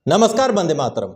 नमस्कार, वंदे मातरम।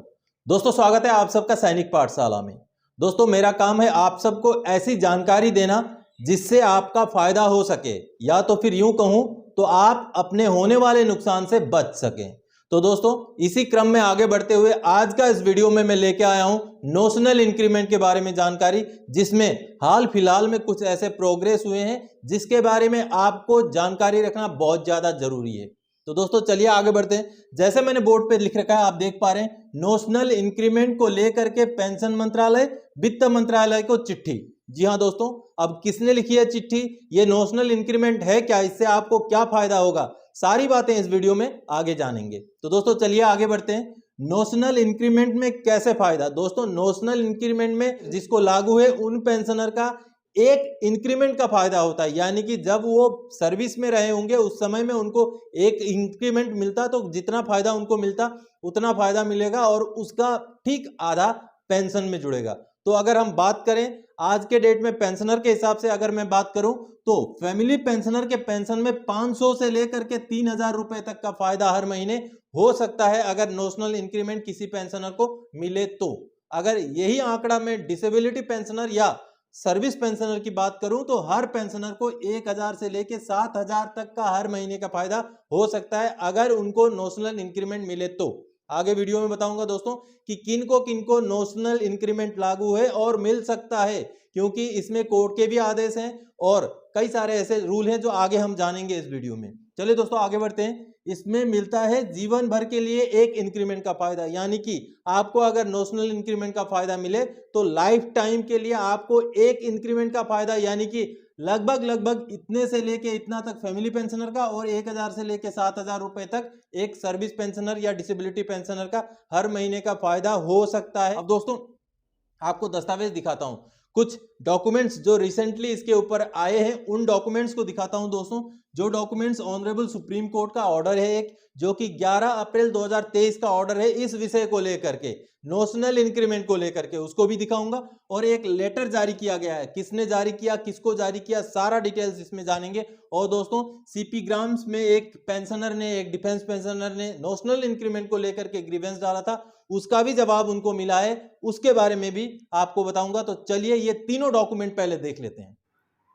दोस्तों, स्वागत है आप सबका सैनिक पाठशाला में। दोस्तों, मेरा काम है आप सबको ऐसी जानकारी देना जिससे आपका फायदा हो सके, या तो फिर यूं कहूं तो आप अपने होने वाले नुकसान से बच सकें। तो दोस्तों, इसी क्रम में आगे बढ़ते हुए आज का इस वीडियो में मैं लेके आया हूं नोशनल इंक्रीमेंट के बारे में जानकारी, जिसमें हाल फिलहाल में कुछ ऐसे प्रोग्रेस हुए हैं जिसके बारे में आपको जानकारी रखना बहुत ज्यादा जरूरी है। तो दोस्तों, चलिए आगे बढ़ते हैं। जैसे मैंने बोर्ड पे लिख रखा है, आप देख पा रहे हैं, नोशनल इंक्रीमेंट को लेकर के पेंशन मंत्रालय, वित्त मंत्रालय को चिट्ठी। जी हां दोस्तों, अब किसने लिखी है चिट्ठी, ये नोशनल इंक्रीमेंट है क्या, इससे आपको क्या फायदा होगा, सारी बातें इस वीडियो में आगे जानेंगे। तो दोस्तों, चलिए आगे बढ़ते हैं। नोशनल इंक्रीमेंट में कैसे फायदा। दोस्तों, नोशनल इंक्रीमेंट में जिसको लागू है उन पेंशनर का एक इंक्रीमेंट का फायदा होता है, यानी कि जब वो सर्विस में रहे होंगे उस समय में उनको एक इंक्रीमेंट मिलता, तो जितना फायदा उनको मिलता उतना फायदा मिलेगा और उसका ठीक आधा पेंशन में जुड़ेगा। तो अगर हम बात करें आज के डेट में पेंशनर के हिसाब से, अगर मैं बात करूं तो फैमिली पेंशनर के पेंशन में 500 से लेकर के 3000 रुपए तक का फायदा हर महीने हो सकता है, अगर नोशनल इंक्रीमेंट किसी पेंशनर को मिले तो। अगर यही आंकड़ा में डिसेबिलिटी पेंशनर या सर्विस पेंशनर की बात करूं तो हर पेंशनर को 1000 से लेकर 7000 तक का हर महीने का फायदा हो सकता है, अगर उनको नोशनल इंक्रीमेंट मिले तो। आगे वीडियो में बताऊंगा दोस्तों कि किनको नोशनल इंक्रीमेंट लागू है और मिल सकता है, क्योंकि इसमें कोर्ट के भी आदेश हैं और कई सारे ऐसे रूल हैं जो आगे हम जानेंगे इस वीडियो में। चलिए दोस्तों, आगे बढ़ते हैं। इसमें मिलता है जीवन भर के लिए एक इंक्रीमेंट का फायदा, यानी कि आपको अगर नोशनल इंक्रीमेंट का फायदा मिले तो लाइफ टाइम के लिए आपको एक इंक्रीमेंट का फायदा, यानी कि लगभग इतने से लेके इतना तक फैमिली पेंशनर का और 1000 से लेके 7000 रुपए तक एक सर्विस पेंशनर या डिसेबिलिटी पेंशनर का हर महीने का फायदा हो सकता है। अब दोस्तों, आपको दस्तावेज दिखाता हूं, कुछ डॉक्यूमेंट्स जो रिसेंटली इसके ऊपर आए हैं उन डॉक्यूमेंट्स को दिखाता हूं दोस्तों। जो डॉक्यूमेंट्स ऑनरेबल सुप्रीम कोर्ट का ऑर्डर है एक, जो कि 11 अप्रैल 2023 का ऑर्डर है इस विषय को लेकर के, नोशनल इंक्रीमेंट को लेकर के, उसको भी दिखाऊंगा। और एक लेटर जारी किया गया है, किसने जारी किया, किसको जारी किया, सारा डिटेल्स इसमें जानेंगे। और दोस्तों, सीपी ग्राम्स में एक पेंशनर ने, एक डिफेंस पेंशनर ने नोशनल इंक्रीमेंट को लेकर के ग्रीवेंस डाला था, उसका भी जवाब उनको मिला है, उसके बारे में भी आपको बताऊंगा। तो चलिए ये तीनों डॉक्यूमेंट पहले देख लेते हैं।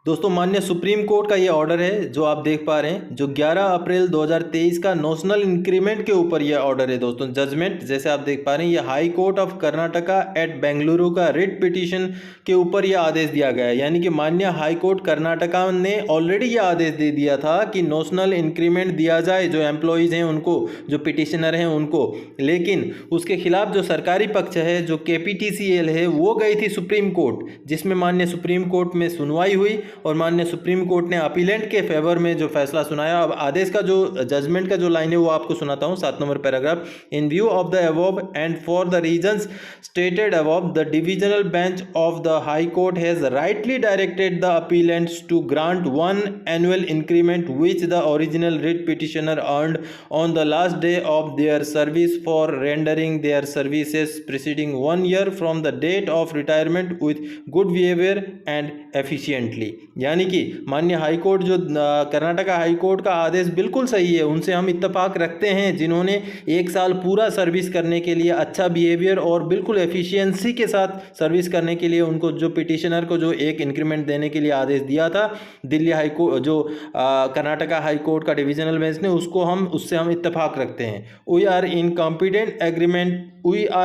दोस्तों, माननीय सुप्रीम कोर्ट का ये ऑर्डर है जो आप देख पा रहे हैं, जो 11 अप्रैल 2023 का नोशनल इंक्रीमेंट के ऊपर ये ऑर्डर है दोस्तों। जजमेंट जैसे आप देख पा रहे हैं, ये high court of Karnataka at Bengaluru का रिट पिटीशन के ऊपर ये आदेश दिया गया है, यानी कि माननीय हाई कोर्ट कर्नाटका ने ऑलरेडी ये आदेश दे दिया था कि नोशनल इंक्रीमेंट दिया जाए जो एम्प्लॉयज़ हैं उनको, जो पिटिशनर हैं उनको। लेकिन उसके खिलाफ जो सरकारी पक्ष है, जो KPTCL है, वो गई थी सुप्रीम कोर्ट, जिसमें माननीय सुप्रीम कोर्ट में सुनवाई हुई और माननीय सुप्रीम कोर्ट ने अपीलेंट के फेवर में जो फैसला सुनाया। अब आदेश का जो जजमेंट का जो लाइन है वो आपको सुनाता हूं, 7 number paragraph. In view of the above and for the reasons stated above, the divisional bench of the high court has rightly directed the appellants to grant 1 annual increment which the original writ petitioner earned on the last day of their service for rendering their services preceding 1 year from the date of retirement with good behaviour and efficiently. यानी कि माननीय high court, जो Karnataka high court का आदेश बिल्कुल सही है, उनसे हम इत्तेफाक रखते हैं, जिन्होंने 1 साल पूरा सर्विस करने के लिए अच्छा बिहेवियर और बिल्कुल एफिशिएंसी के साथ सर्विस करने के लिए उनको, जो पिटिशनर को जो एक इंक्रीमेंट देने के लिए आदेश दिया था दिल्ली हाईकोर्ट, जो कर्नाटका हाईकोर्ट का डिविजनल बेंच ने, उससे हम इत्तेफाक रखते हैं। We are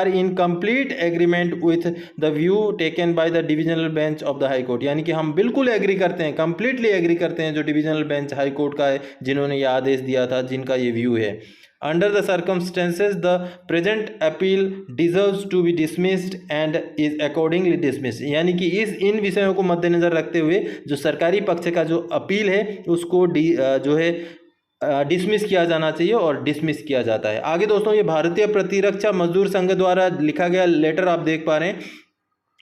in complete agreement with the view taken by the divisional bench of the high court, यानी कि हम बिल्कुल एग्री करते हैं, कंप्लीटली एग्री करते हैं जो डिविजनल बेंच हाई कोर्ट का है, जिन्होंने ये आदेश दिया था, जिनका ये व्यू है। Under the circumstances, the present appeal deserves to be dismissed and is accordingly dismissed, यानी कि इन विषयों को मद्देनजर रखते हुए जो सरकारी पक्ष का जो अपील है उसको जो है डिसमिस किया जाना चाहिए और डिसमिस किया जाता है। आगे दोस्तों, ये भारतीय प्रतिरक्षा मजदूर संघ द्वारा लिखा गया लेटर आप देख पा रहे हैं।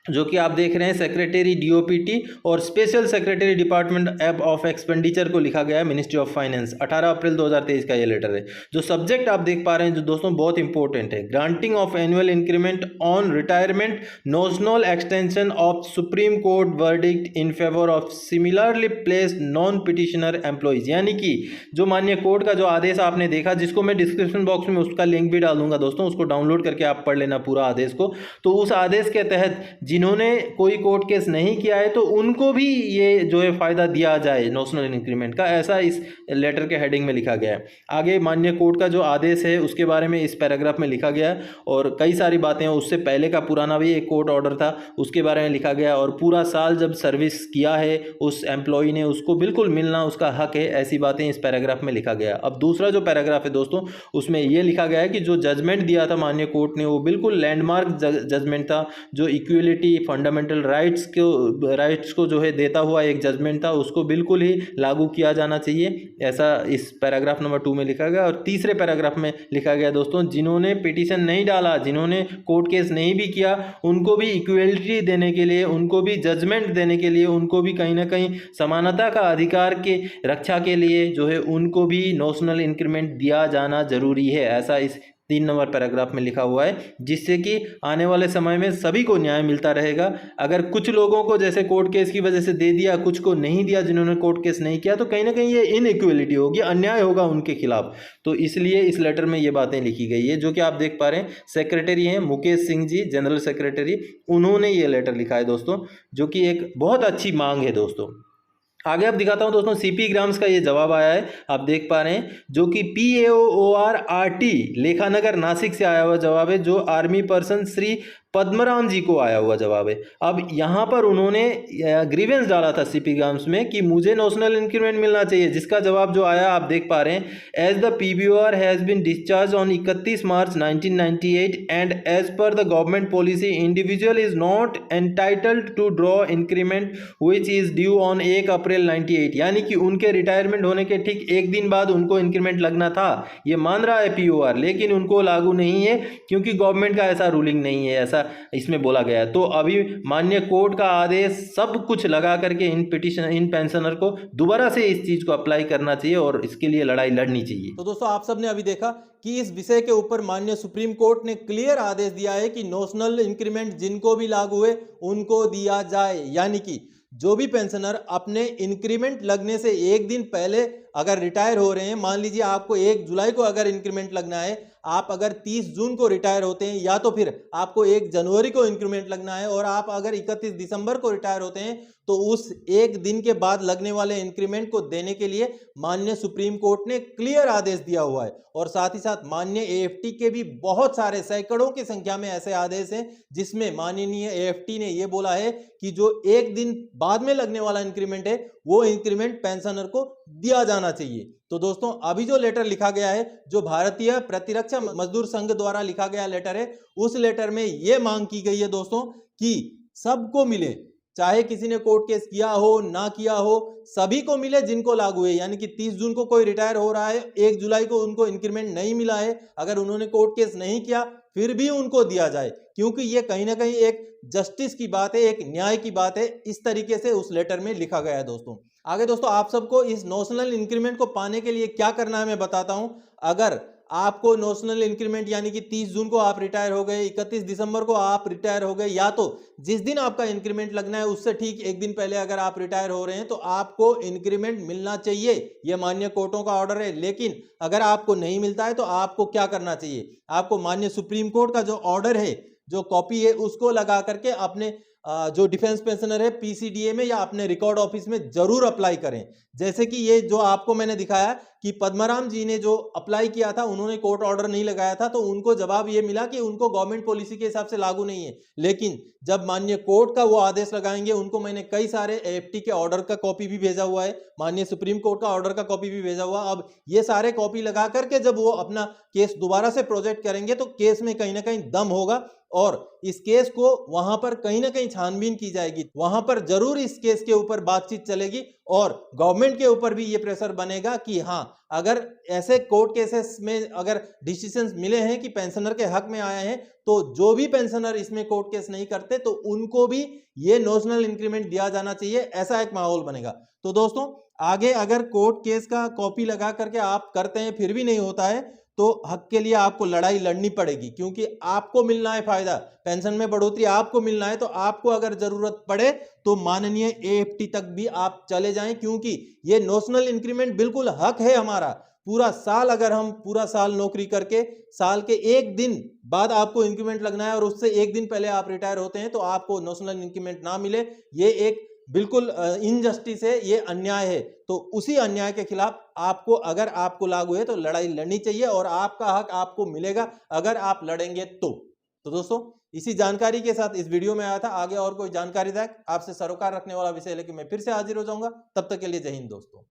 जो कि आप देख रहे हैं सेक्रेटरी डीओपीटी और special secretary department of expenditure को लिखा गया है मिनिस्ट्री ऑफ फाइनेंस। 18 अप्रैल 2023 का ये लेटर है। जो सब्जेक्ट आप देख पा रहे हैं जो दोस्तों बहुत इंपॉर्टेंट है, granting of annual increment on retirement, notional extension of supreme court verdict in favour of similarly placed non petitioner employees. यानी कि जो माननीय कोर्ट का जो आदेश आपने देखा, जिसको मैं डिस्क्रिप्शन बॉक्स में उसका लिंक भी डाल दूंगा दोस्तों, उसको डाउनलोड करके आप पढ़ लेना पूरा आदेश को। तो उस आदेश के तहत जिन्होंने कोई कोर्ट केस नहीं किया है तो उनको भी ये जो है फायदा दिया जाए नोशनल इंक्रीमेंट का, ऐसा इस लेटर के हेडिंग में लिखा गया है। आगे माननीय कोर्ट का जो आदेश है उसके बारे में इस पैराग्राफ में लिखा गया है और कई सारी बातें हैं। उससे पहले का पुराना भी एक कोर्ट ऑर्डर था, उसके बारे में लिखा गया और पूरा साल जब सर्विस किया है उस एम्प्लॉय ने, उसको बिल्कुल मिलना उसका हक है, ऐसी बातें इस पैराग्राफ में लिखा गया। अब दूसरा जो पैराग्राफ है दोस्तों, उसमें यह लिखा गया है कि जो जजमेंट दिया था माननीय कोर्ट ने वो बिल्कुल लैंडमार्क जजमेंट था, जो इक्वलिटी फंडामेंटल राइट्स को जो है देता हुआ एक जजमेंट था, उसको बिल्कुल ही लागू किया जाना चाहिए, ऐसा इस पैराग्राफ नंबर 2 में लिखा गया। और तीसरे पैराग्राफ में लिखा गया दोस्तों, जिन्होंने पिटीशन नहीं डाला, जिन्होंने कोर्ट केस नहीं भी किया, उनको भी इक्वलिटी देने के लिए, उनको भी जजमेंट देने के लिए, उनको भी कहीं ना कहीं समानता का अधिकार के रक्षा के लिए जो है उनको भी नोशनल इंक्रीमेंट दिया जाना जरूरी है, ऐसा इस 3 नंबर पैराग्राफ में लिखा हुआ है, जिससे कि आने वाले समय में सभी को न्याय मिलता रहेगा। अगर कुछ लोगों को जैसे कोर्ट केस की वजह से दे दिया, कुछ को नहीं दिया जिन्होंने कोर्ट केस नहीं किया, तो कहीं ना कहीं ये इनइक्वलिटी होगी, अन्याय होगा उनके खिलाफ। तो इसलिए इस लेटर में ये बातें लिखी गई है, जो कि आप देख पा रहे हैं सेक्रेटरी हैं मुकेश सिंह जी, जनरल सेक्रेटरी, उन्होंने ये लेटर लिखा है दोस्तों, जो कि एक बहुत अच्छी मांग है दोस्तों। आगे आप दिखाता हूं दोस्तों, सीपी ग्राम्स का ये जवाब आया है, आप देख पा रहे हैं, जो कि PAORRT लेखानगर नासिक से आया हुआ जवाब है, जो आर्मी पर्सन श्री पद्मराम जी को आया हुआ जवाब है। अब यहाँ पर उन्होंने ग्रीवेंस डाला था सीपी ग्राम्स में कि मुझे नेशनल इंक्रीमेंट मिलना चाहिए, जिसका जवाब जो आया आप देख पा रहे हैं, as the PBOR has been discharge on 31 March 1998 and as per the government policy individual is not entitled to draw increment which is due on 1 April 98। यानी कि उनके रिटायरमेंट होने के ठीक एक दिन बाद उनको इंक्रीमेंट लगना था, ये मान रहा है POR, लेकिन उनको लागू नहीं है क्योंकि गवर्नमेंट का ऐसा रूलिंग नहीं है, ऐसा इसमें बोला गया है। तो अभी माननीय कोर्ट का आदेश सब कुछ लगा करके इन पेंशनर को दोबारा से इस चीज को अप्लाई करना चाहिए और इसके लिए लड़ाई लड़नी चाहिए। तो दोस्तों आप सबने अभी देखा कि इस विषय के ऊपर माननीय सुप्रीम कोर्ट ने क्लियर आदेश दिया है कि नेशनल इंक्रीमेंट जिनको भी लागू है उनको दिया जाए। यानी कि जो भी पेंशनर अपने इंक्रीमेंट लगने से एक दिन पहले अगर रिटायर हो रहे हैं, मान लीजिए आपको 1 जुलाई को अगर इंक्रीमेंट लगना है, आप अगर 30 जून को रिटायर होते हैं या तो फिर आपको 1 जनवरी को इंक्रीमेंट लगना है और आप अगर 31 दिसंबर को रिटायर होते हैं, तो उस एक दिन के बाद लगने वाले इंक्रीमेंट को देने के लिए माननीय सुप्रीम कोर्ट ने क्लियर आदेश दिया हुआ है। और साथ ही साथ माननीय AFT के भी बहुत सारे सैकड़ों की संख्या में ऐसे आदेश हैं जिसमें माननीय AFT ने यह बोला है कि जो एक दिन बाद में लगने वाला इंक्रीमेंट है वो इंक्रीमेंट पेंशनर को दिया जाना चाहिए। तो दोस्तों अभी जो लेटर लिखा गया है, जो भारतीय प्रतिरक्षा मजदूर संघ द्वारा लिखा गया लेटर है, उस लेटर में यह मांग की गई है दोस्तों कि सबको मिले, चाहे किसी ने कोर्ट केस किया हो ना किया हो, सभी को मिले जिनको लागू है। यानी कि 30 जून को कोई रिटायर हो रहा है, 1 जुलाई को उनको इंक्रीमेंट नहीं मिला है, अगर उन्होंने कोर्ट केस नहीं किया फिर भी उनको दिया जाए, क्योंकि ये कहीं ना कहीं एक जस्टिस की बात है, एक न्याय की बात है। इस तरीके से उस लेटर में लिखा गया है दोस्तों। आगे दोस्तों आप सबको इस नेशनल इंक्रीमेंट को पाने के लिए क्या करना है मैं बताता हूं। अगर आपको नेशनल इंक्रीमेंट यानी कि 30 जून को आप रिटायर हो गए, 31 दिसंबर को आप रिटायर हो गए, या तो जिस दिन आपका इंक्रीमेंट लगना है उससे ठीक एक दिन पहले अगर आप रिटायर हो रहे हैं, तो आपको इंक्रीमेंट मिलना चाहिए। यह माननीय कोर्टों का ऑर्डर है। लेकिन अगर आपको नहीं मिलता है तो आपको क्या करना चाहिए, आपको माननीय सुप्रीम कोर्ट का जो ऑर्डर है, जो कॉपी है, उसको लगा करके अपने जो डिफेंस पेंशनर है PCDA में या अपने रिकॉर्ड ऑफिस में जरूर अप्लाई करें। जैसे कि ये जो आपको मैंने दिखाया कि पद्मराम जी ने जो अप्लाई किया था, उन्होंने कोर्ट ऑर्डर नहीं लगाया था, तो उनको जवाब ये मिला कि उनको गवर्नमेंट पॉलिसी के हिसाब से लागू नहीं है। लेकिन जब माननीय कोर्ट का वो आदेश लगाएंगे, उनको मैंने कई सारे AFT के ऑर्डर का कॉपी भी भेजा हुआ है, माननीय सुप्रीम कोर्ट का ऑर्डर का कॉपी भी भेजा हुआ। अब ये सारे कॉपी लगा करके जब वो अपना केस दोबारा से प्रोजेक्ट करेंगे तो केस में कहीं ना कहीं दम होगा और इस केस को वहां पर कहीं ना कहीं छानबीन की जाएगी, वहां पर जरूर इस केस के ऊपर बातचीत चलेगी और गवर्नमेंट के ऊपर भी ये प्रेशर बनेगा कि हाँ, अगर ऐसे कोर्ट केसेस में अगर डिसीजंस मिले हैं कि पेंशनर के हक में आए हैं, तो जो भी पेंशनर इसमें कोर्ट केस नहीं करते तो उनको भी ये नोशनल इंक्रीमेंट दिया जाना चाहिए, ऐसा एक माहौल बनेगा। तो दोस्तों, आगे अगर कोर्ट केस का कॉपी लगा करके आप करते हैं फिर भी नहीं होता है, तो हक के लिए आपको लड़ाई लड़नी पड़ेगी, क्योंकि आपको मिलना है फायदा, पेंशन में बढ़ोतरी आपको मिलना है। तो आपको अगर जरूरत पड़े तो माननीय एएफटी तक भी आप चले जाएं, क्योंकि ये नोशनल इंक्रीमेंट बिल्कुल हक है हमारा। पूरा साल अगर हम पूरा साल नौकरी करके साल के एक दिन बाद आपको इंक्रीमेंट लगना है और उससे एक दिन पहले आप रिटायर होते हैं तो आपको नोशनल इंक्रीमेंट ना मिले, ये एक बिल्कुल इनजस्टिस है, ये अन्याय है। तो उसी अन्याय के खिलाफ आपको, अगर आपको लागू है तो लड़ाई लड़नी चाहिए और आपका हक आपको मिलेगा अगर आप लड़ेंगे तो दोस्तों, इसी जानकारी के साथ इस वीडियो में आया था। आगे और कोई जानकारीदायक आपसे सरोकार रखने वाला विषय लेकर मैं फिर से हाजिर हो जाऊंगा। तब तक के लिए जय हिंद दोस्तों।